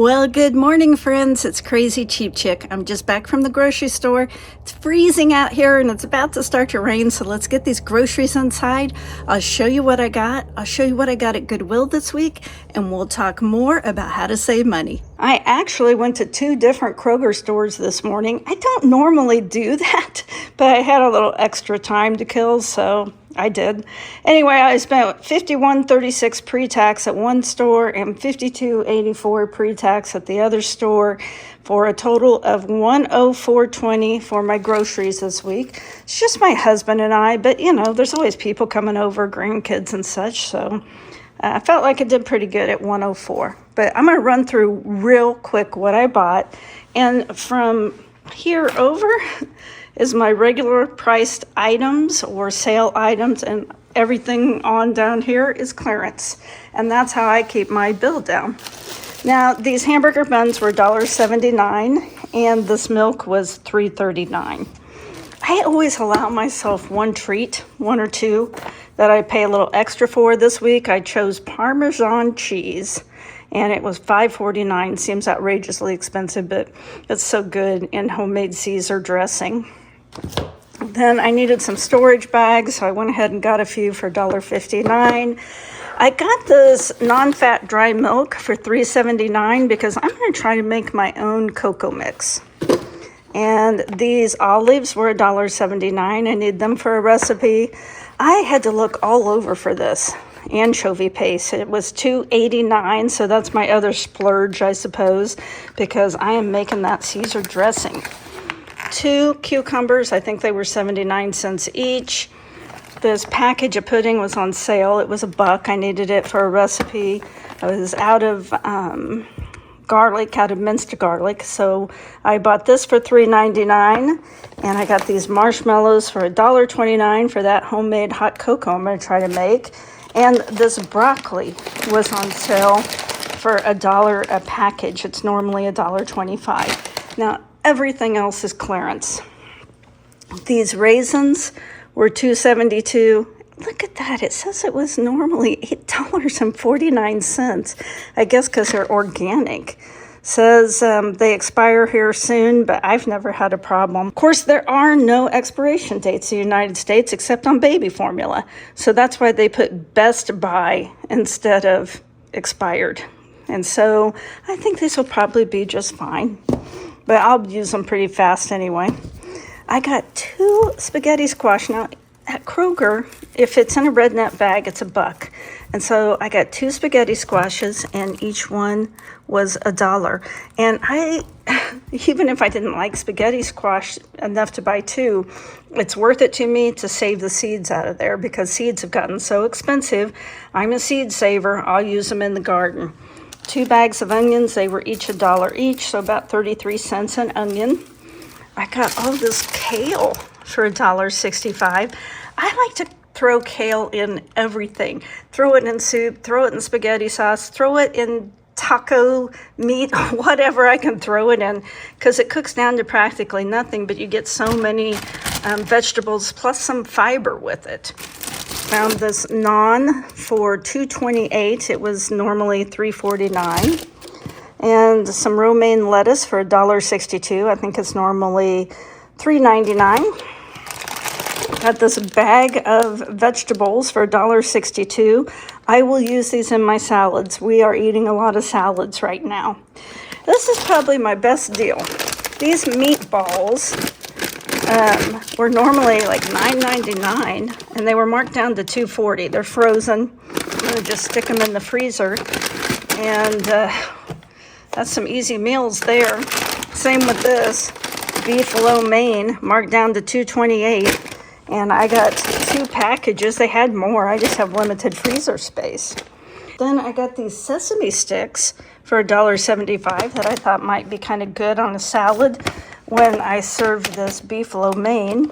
Well, good morning, friends. It's Crazy Cheap Chick. I'm just back from the grocery store. It's freezing out here and it's about to start to rain, so let's get these groceries inside. I'll show you what I got. I'll show you what I got at Goodwill this week, and we'll talk more about how to save money. I actually went to 2 different Kroger stores this morning. I don't normally do that, but I had a little extra time to kill, so I did. Anyway, I spent $51.36 pre-tax at one store and $52.84 pre-tax at the other store for a total of $104.20 for my groceries this week. It's just my husband and I, but you know, there's always people coming over, grandkids and such, so I felt like I did pretty good at $104. But I'm going to run through real quick what I bought, and from here over is my regular priced items or sale items, and everything on down here is clearance. And that's how I keep my bill down. Now, these hamburger buns were $1.79 and this milk was $3.39. I always allow myself one treat, one or two, that I pay a little extra for. This week I chose Parmesan cheese, and it was $5.49. Seems outrageously expensive, but it's so good in homemade Caesar dressing. Then I needed some storage bags, so I went ahead and got a few for $1.59. I got this non-fat dry milk for $3.79 because I'm going to try to make my own cocoa mix. And these olives were $1.79. I need them for a recipe. I had to look all over for this anchovy paste. It was $2.89, so that's my other splurge, I suppose, because I am making that Caesar dressing. 2 cucumbers, I think they were 79 cents each. This package of pudding was on sale. It was $1. I needed it for a recipe. I was out of garlic, out of minced garlic, so I bought this for $3.99, and I got these marshmallows for $1.29 for that homemade hot cocoa I'm going to try to make. And this broccoli was on sale for $1 a package. It's normally $1.25. Now, everything else is clearance. These raisins were $2.72. Look at that. It says it was normally $8.49. I guess because they're organic. Says they expire here soon, but I've never had a problem. Of course, there are no expiration dates in the United States except on baby formula. So that's why they put best by instead of expired. And so I think this will probably be just fine. But I'll use them pretty fast anyway. I got 2 spaghetti squash. Now, at Kroger, if it's in a red net bag, it's $1. And so I got 2 spaghetti squashes, and each one was $1. And even if I didn't like spaghetti squash enough to buy 2, it's worth it to me to save the seeds out of there because seeds have gotten so expensive. I'm a seed saver. I'll use them in the garden. 2 bags of onions, they were each $1 each, so about 33 cents an onion. I got all this kale for $1.65. I like to throw kale in everything. Throw it in soup, throw it in spaghetti sauce, throw it in taco meat, whatever I can throw it in, because it cooks down to practically nothing, but you get so many vegetables plus some fiber with it. Found this naan for $2.28. It was normally $3.49. And some romaine lettuce for $1.62. I think it's normally $3.99. Got this bag of vegetables for $1.62. I will use these in my salads. We are eating a lot of salads right now. This is probably my best deal. These meatballs were normally like $9.99, and they were marked down to $2.40. They're frozen. I'm going to just stick them in the freezer, and that's some easy meals there. Same with this beef lo mein, marked down to $2.28, and I got 2 packages. They had more. I just have limited freezer space. Then I got these sesame sticks for $1.75 that I thought might be kind of good on a salad when I served this beef lo mein.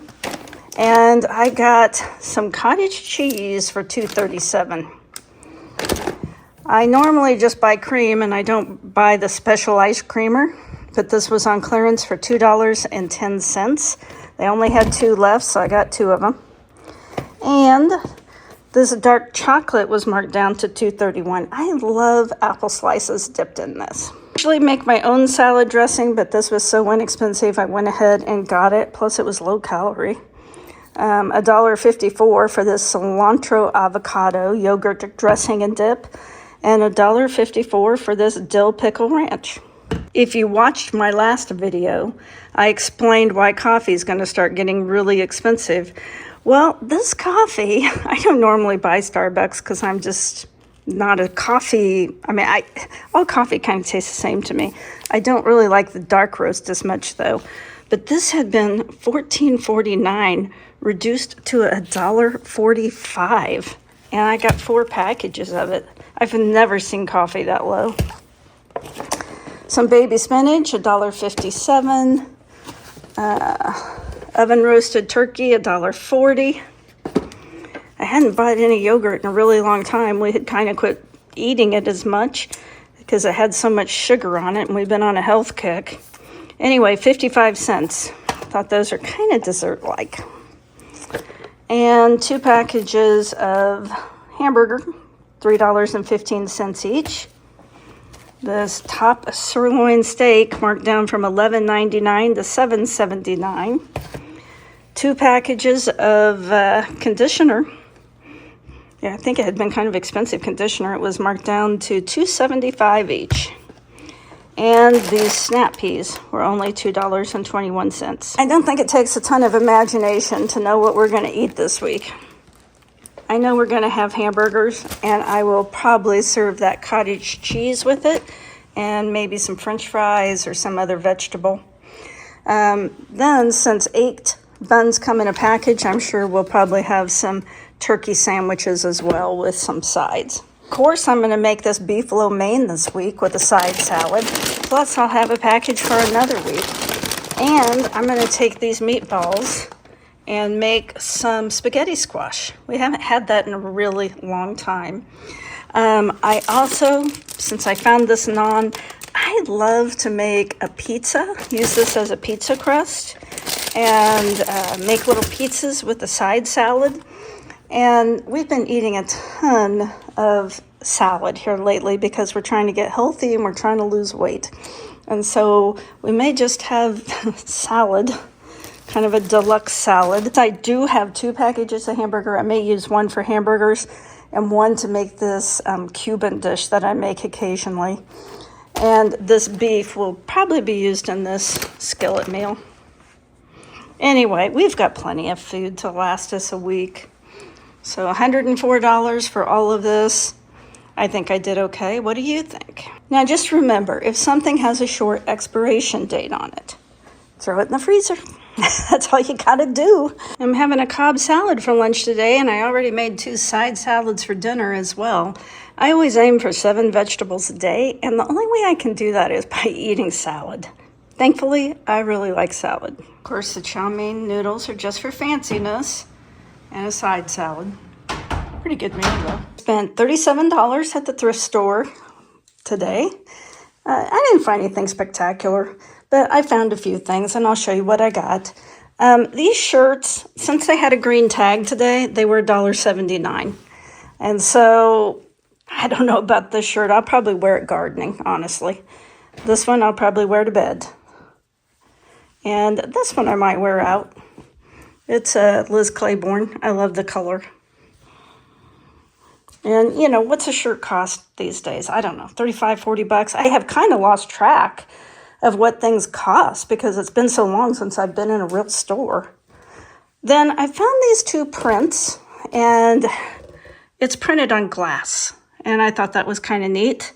And I got some cottage cheese for $2.37. I normally just buy cream, and I don't buy the special ice creamer, but this was on clearance for $2.10. They only had 2 left, so I got 2 of them. And this dark chocolate was marked down to $2.31. I love apple slices dipped in this. Usually make my own salad dressing, but this was so inexpensive, I went ahead and got it. Plus, it was low calorie. $1.54 for this cilantro avocado yogurt dressing and dip, and $1.54 for this dill pickle ranch. If you watched my last video, I explained why coffee is going to start getting really expensive. Well, this coffee, I don't normally buy Starbucks because I'm just not a coffee. All coffee kind of tastes the same to me. I don't really like the dark roast as much though. But this had been $14.49, reduced to $1.45. And I got 4 packages of it. I've never seen coffee that low. Some baby spinach, $1.57. Oven roasted turkey, $1.40. I hadn't bought any yogurt in a really long time. We had kind of quit eating it as much because it had so much sugar on it, and we've been on a health kick. Anyway, 55 cents. Thought those are kind of dessert-like. And 2 packages of hamburger, $3.15 each. This top sirloin steak marked down from $11.99 to $7.79. 2 packages of conditioner. Yeah, I think it had been kind of expensive conditioner. It was marked down to $2.75 each. And these snap peas were only $2.21. I don't think it takes a ton of imagination to know what we're going to eat this week. I know we're going to have hamburgers, and I will probably serve that cottage cheese with it, and maybe some French fries or some other vegetable. Then, since 8 buns come in a package, I'm sure we'll probably have some turkey sandwiches as well with some sides. Of course, I'm going to make this beef lo mein this week with a side salad. Plus, I'll have a package for another week. And I'm going to take these meatballs and make some spaghetti squash. We haven't had that in a really long time. I also, since I found this naan, I love to make a pizza, use this as a pizza crust, and make little pizzas with the side salad. And we've been eating a ton of salad here lately because we're trying to get healthy and we're trying to lose weight. And so we may just have salad, kind of a deluxe salad. I do have 2 packages of hamburger. I may use one for hamburgers and one to make this Cuban dish that I make occasionally. And this beef will probably be used in this skillet meal. Anyway, we've got plenty of food to last us a week. So $104 for all of this. I think I did okay. What do you think? Now just remember, if something has a short expiration date on it, throw it in the freezer. That's all you gotta do. I'm having a Cobb salad for lunch today, and I already made 2 side salads for dinner as well. I always aim for 7 vegetables a day, and the only way I can do that is by eating salad. Thankfully, I really like salad. Of course, the chow mein noodles are just for fanciness, and a side salad. Pretty good meal though. Spent $37 at the thrift store today. I didn't find anything spectacular, but I found a few things, and I'll show you what I got. These shirts, since they had a green tag today, they were $1.79. And so I don't know about this shirt. I'll probably wear it gardening, honestly. This one I'll probably wear to bed. And this one I might wear out. It's Liz Claiborne. I love the color. And, you know, what's a shirt cost these days? I don't know, 35, 40 bucks. I have kind of lost track of what things cost because it's been so long since I've been in a real store. Then I found these 2 prints, and it's printed on glass. And I thought that was kind of neat.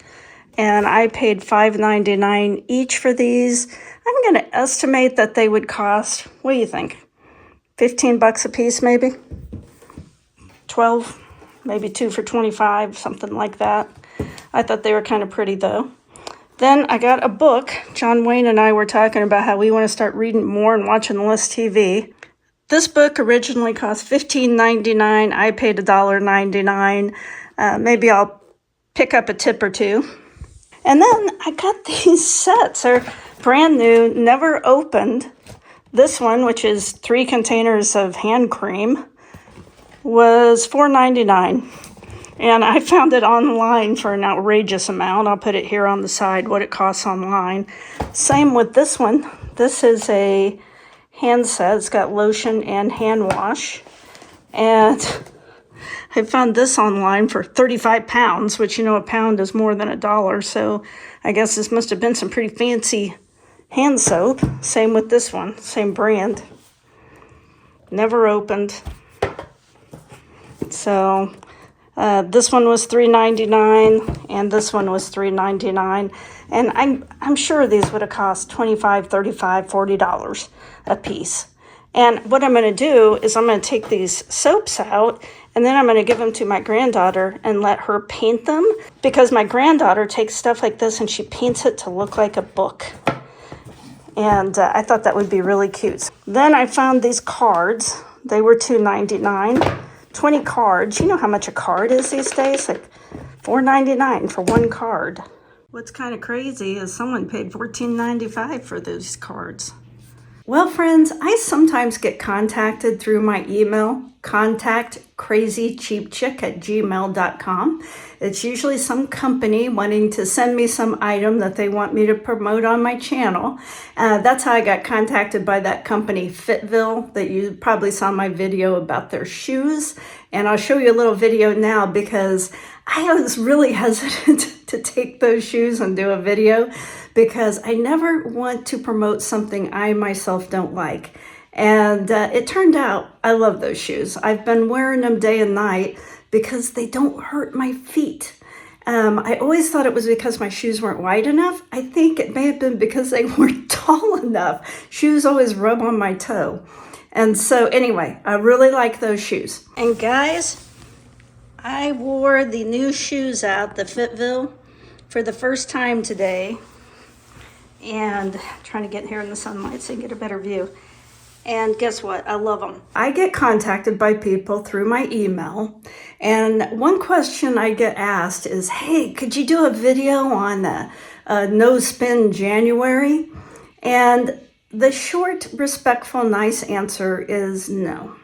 And I paid $5.99 each for these. I'm going to estimate that they would cost, what do you think? 15 bucks a piece, maybe? 12, maybe 2 for 25, something like that. I thought they were kind of pretty though. Then I got a book. John Wayne and I were talking about how we want to start reading more and watching less TV. This book originally cost $15.99. I paid $1.99. Maybe I'll pick up a tip or 2. And then I got these sets. They're brand new, never opened. This one, which is 3 containers of hand cream, was $4.99. And I found it online for an outrageous amount. I'll put it here on the side, what it costs online. Same with this one. This is a hand set. It's got lotion and hand wash. And I found this online for 35 pounds, which, a pound is more than $1. So I guess this must have been some pretty fancy hand soap. Same with this one, same brand. Never opened. So this one was $3.99 and this one was $3.99. And I'm sure these would have cost $25, $35, $40 a piece. And what I'm going to do is I'm going to take these soaps out and then I'm going to give them to my granddaughter and let her paint them, because my granddaughter takes stuff like this and she paints it to look like a book. And I thought that would be really cute. Then I found these cards. They were $2.99. 20 cards. You know how much a card is these days? Like $4.99 for one card. What's kind of crazy is someone paid $14.95 for those cards. Well, friends, I sometimes get contacted through my email, contactcrazycheapchick@gmail.com. It's usually some company wanting to send me some item that they want me to promote on my channel. That's how I got contacted by that company, Fitville, that you probably saw my video about their shoes. And I'll show you a little video now because I was really hesitant to take those shoes and do a video, because I never want to promote something I myself don't like. And it turned out I love those shoes. I've been wearing them day and night because they don't hurt my feet. I always thought it was because my shoes weren't wide enough. I think it may have been because they weren't tall enough. Shoes always rub on my toe. And so anyway, I really like those shoes. And guys, I wore the new shoes out, the Fitville, for the first time today. And trying to get here in the sunlight so you can get a better view. And guess what? I love them. I get contacted by people through my email. And one question I get asked is, hey, could you do a video on no spend January? And the short, respectful, nice answer is no.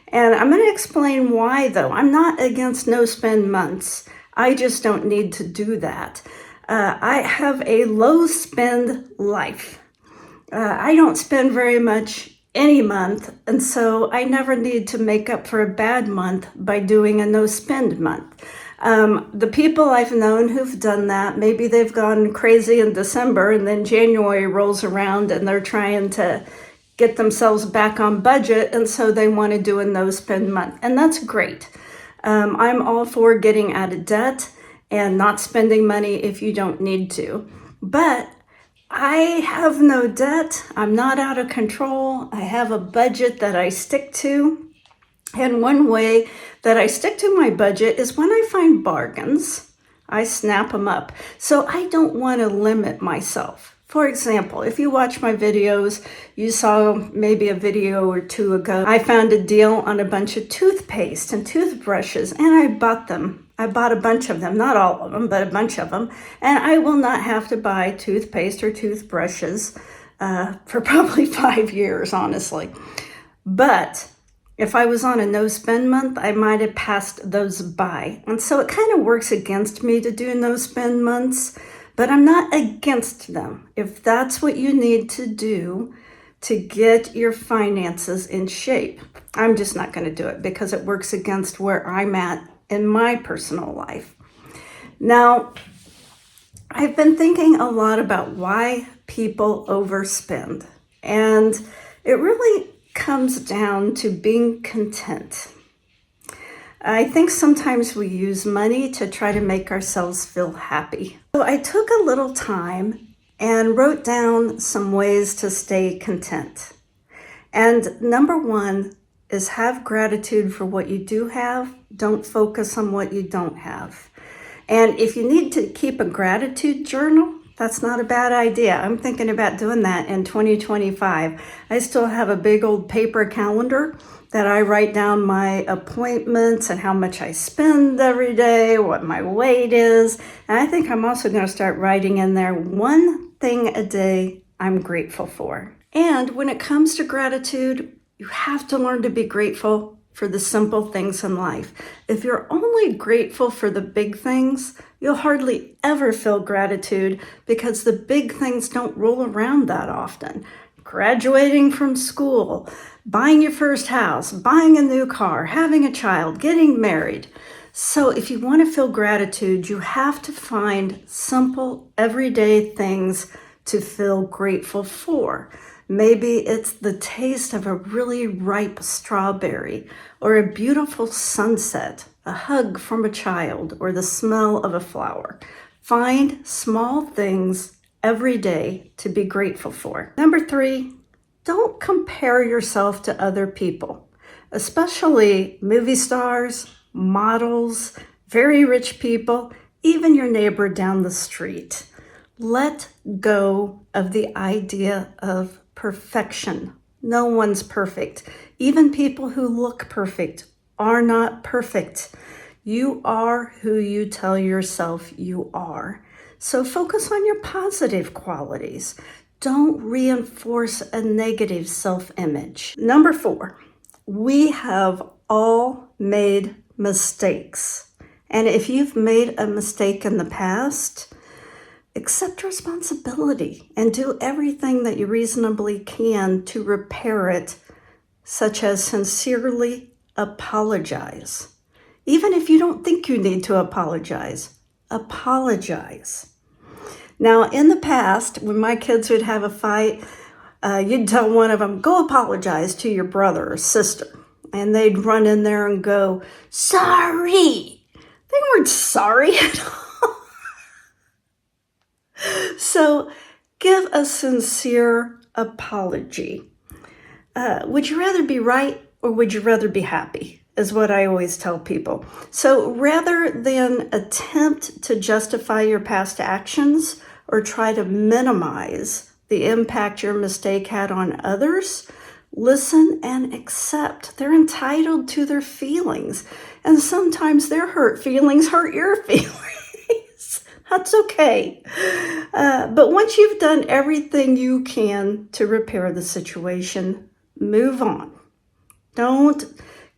And I'm going to explain why, though. I'm not against no spend months. I just don't need to do that. I have a low spend life. I don't spend very much any month, and so I never need to make up for a bad month by doing a no spend month. The people I've known who've done that, maybe they've gone crazy in December and then January rolls around and they're trying to get themselves back on budget, and so they want to do a no spend month, and that's great. I'm all for getting out of debt and not spending money if you don't need to. But I have no debt. I'm not out of control. I have a budget that I stick to. And one way that I stick to my budget is when I find bargains, I snap them up. So I don't want to limit myself. For example, if you watch my videos, you saw maybe a video or two ago, I found a deal on a bunch of toothpaste and toothbrushes, and I bought them. I bought a bunch of them, not all of them, but a bunch of them. And I will not have to buy toothpaste or toothbrushes for probably 5 years, honestly. But if I was on a no spend month, I might have passed those by. And so it kind of works against me to do no spend months, but I'm not against them. If that's what you need to do to get your finances in shape, I'm just not going to do it because it works against where I'm at in my personal life. Now, I've been thinking a lot about why people overspend, and it really comes down to being content. I think sometimes we use money to try to make ourselves feel happy. So I took a little time and wrote down some ways to stay content. And number one is have gratitude for what you do have. Don't focus on what you don't have. And if you need to keep a gratitude journal, that's not a bad idea. I'm thinking about doing that in 2025. I still have a big old paper calendar that I write down my appointments and how much I spend every day, what my weight is. And I think I'm also going to start writing in there one thing a day I'm grateful for. And when it comes to gratitude, you have to learn to be grateful for the simple things in life. If you're only grateful for the big things, you'll hardly ever feel gratitude because the big things don't roll around that often. Graduating from school, buying your first house, buying a new car, having a child, getting married. So if you want to feel gratitude, you have to find simple, everyday things to feel grateful for. Maybe it's the taste of a really ripe strawberry, or a beautiful sunset, a hug from a child, or the smell of a flower. Find small things every day to be grateful for. Number 3, don't compare yourself to other people, especially movie stars, models, very rich people, even your neighbor down the street. Let go of the idea of perfection. No one's perfect. Even people who look perfect are not perfect. You are who you tell yourself you are. So focus on your positive qualities. Don't reinforce a negative self-image. Number 4, we have all made mistakes. And if you've made a mistake in the past, accept responsibility and do everything that you reasonably can to repair it, such as sincerely apologize. Even if you don't think you need to apologize, apologize. Now, in the past, when my kids would have a fight, you'd tell one of them, go apologize to your brother or sister. And they'd run in there and go, sorry. They weren't sorry at all. So give a sincere apology. Would you rather be right or would you rather be happy? Is what I always tell people. So rather than attempt to justify your past actions or try to minimize the impact your mistake had on others, listen and accept. They're entitled to their feelings. And sometimes their hurt feelings hurt your feelings. That's okay. But once you've done everything you can to repair the situation, move on. Don't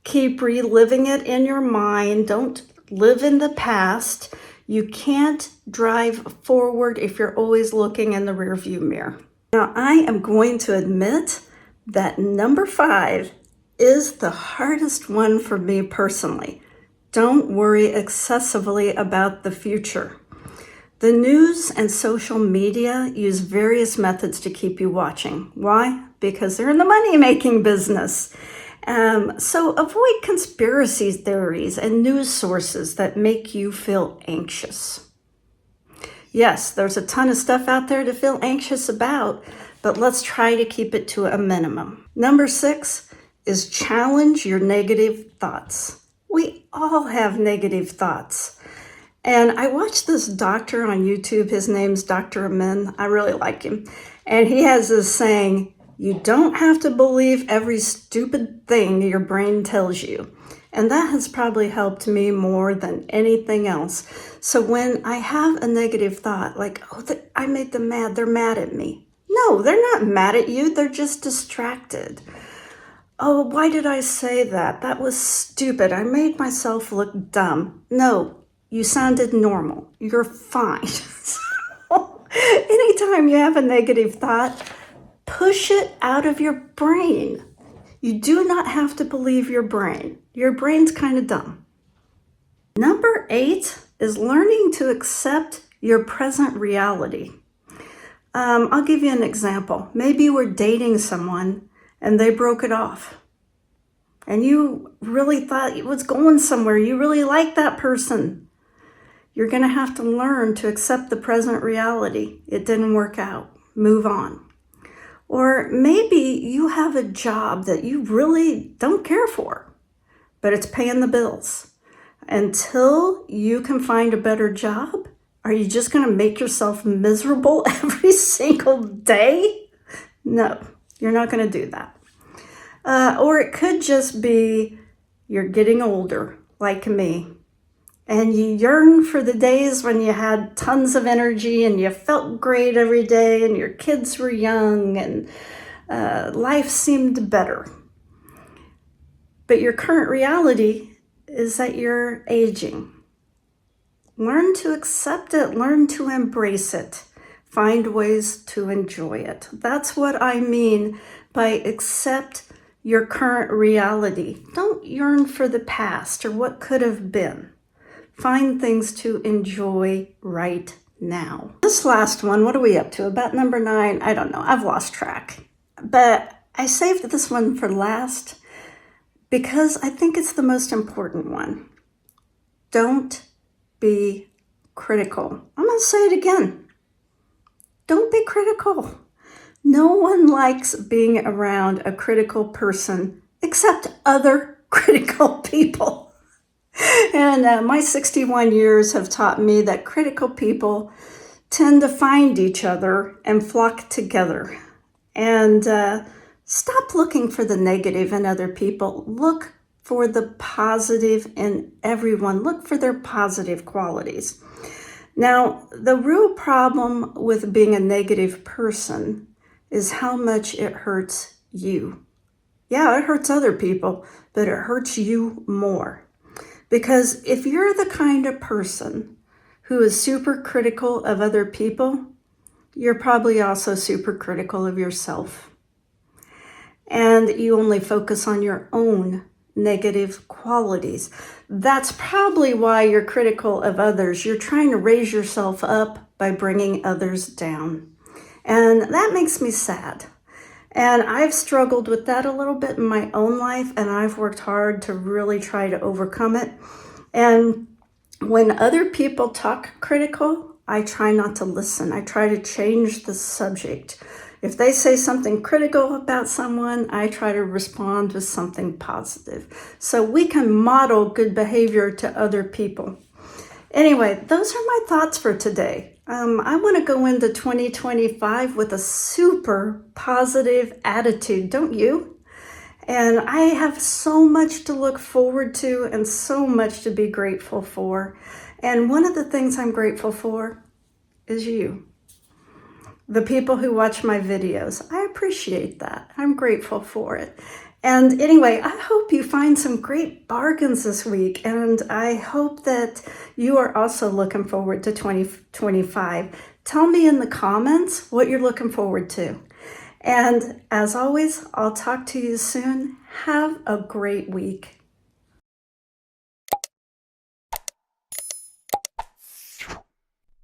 keep reliving it in your mind. Don't live in the past. You can't drive forward if you're always looking in the rearview mirror. Now, I am going to admit that number 5 is the hardest one for me personally. Don't worry excessively about the future. The news and social media use various methods to keep you watching. Why? Because they're in the money-making business. So avoid conspiracy theories and news sources that make you feel anxious. Yes, there's a ton of stuff out there to feel anxious about, but let's try to keep it to a minimum. Number 6 is challenge your negative thoughts. We all have negative thoughts. And I watched this doctor on YouTube. His name's Dr. Amin. I really like him. And he has this saying, you don't have to believe every stupid thing your brain tells you. And that has probably helped me more than anything else. So when I have a negative thought, like, oh, I made them mad, they're mad at me. No, they're not mad at you, they're just distracted. Oh, why did I say that? That was stupid. I made myself look dumb. No, you sounded normal. You're fine. So, anytime you have a negative thought, push it out of your brain. You do not have to believe your brain. Your brain's kind of dumb. Number 8 is learning to accept your present reality. I'll give you an example. Maybe you were dating someone and they broke it off. And you really thought it was going somewhere. You really liked that person. You're going to have to learn to accept the present reality. It didn't work out. Move on. Or maybe you have a job that you really don't care for, but it's paying the bills. Until you can find a better job, are you just going to make yourself miserable every single day? No, you're not going to do that. Or it could just be you're getting older, like me, and you yearn for the days when you had tons of energy and you felt great every day and your kids were young and life seemed better. but your current reality is that you're aging. Learn to accept it, learn to embrace it, find ways to enjoy it. That's what I mean by accept your current reality. Don't yearn for the past or what could have been. Find things to enjoy right now. This last one, what are we up to? About number 9? I don't know. I've lost track. But I saved this one for last because I think it's the most important one. Don't be critical. I'm going to say it again. Don't be critical. No one likes being around a critical person except other critical people. And my 61 years have taught me that critical people tend to find each other and flock together. And stop looking for the negative in other people. Look for the positive in everyone. Look for their positive qualities. Now, the real problem with being a negative person is how much it hurts you. Yeah, it hurts other people, but it hurts you more. Because if you're the kind of person who is super critical of other people, you're probably also super critical of yourself. And you only focus on your own negative qualities. That's probably why you're critical of others. You're trying to raise yourself up by bringing others down. And that makes me sad. And I've struggled with that a little bit in my own life, and I've worked hard to really try to overcome it. And when other people talk critical, I try not to listen. I try to change the subject. If they say something critical about someone, I try to respond with something positive. So we can model good behavior to other people. Anyway, those are my thoughts for today. I want to go into 2025 with a super positive attitude, don't you? And I have so much to look forward to and so much to be grateful for. And one of the things I'm grateful for is you. The people who watch my videos. I appreciate that. I'm grateful for it. And anyway, I hope you find some great bargains this week, and I hope that you are also looking forward to 2025. Tell me in the comments what you're looking forward to. And as always, I'll talk to you soon. Have a great week.